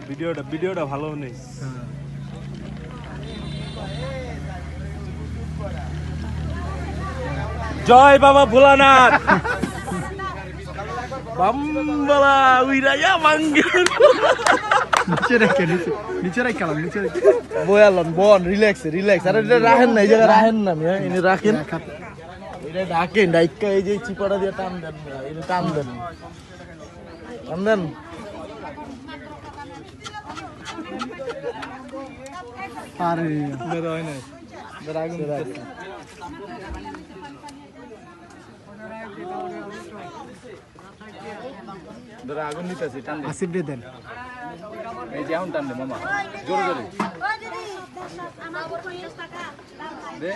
ভিডিওটা ভালো নেই। জয় বাবা ভোলানাথ। বাম্বালা উইরায়া মাঙ্গে। নিচে রাখ বয়ালন বন রিল্যাক্স আরে এটা রাখেন না, এই জায়গা রাখেন না মিয়া, এনে রাখেন, এটা ঢাকেন, ডাইকা এই যে চিপাটা দিয়ে টান দেন মিয়া, এই টান দেন আরে হয় না আগুন আগুন দিতেছি, টান দেন আসিফ রে দেন এই যে এখন টান দে মামা, জোরে দে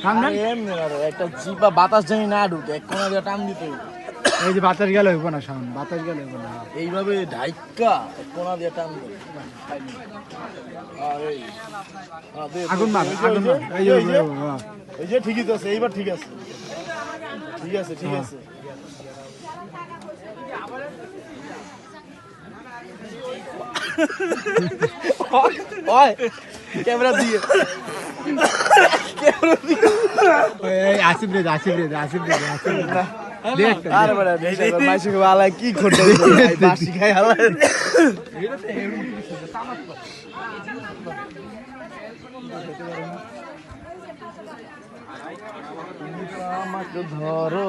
টান দেন। এমনি না রে, একটা চিপা বাতাস জানি না ঢুকে, এক কোণা দিয়ে টান দিতে হবে। এই যে বাতাস গেল হইব না, সামনে বাতাস গেল হইব না। এইভাবে ঢাইকা এক কোণা দিয়ে টান দে। আর এই আগুন মার এই যে এই যে ঠিকই আছে, এইবার ঠিক আছে, ঠিক আছে। ওই ক্যামেরা দিয়ে এই আসিফ রে দেখ আরে বড় মাইসে वाला কি খোটা বাসি খাই হালা আমাকে ধরো।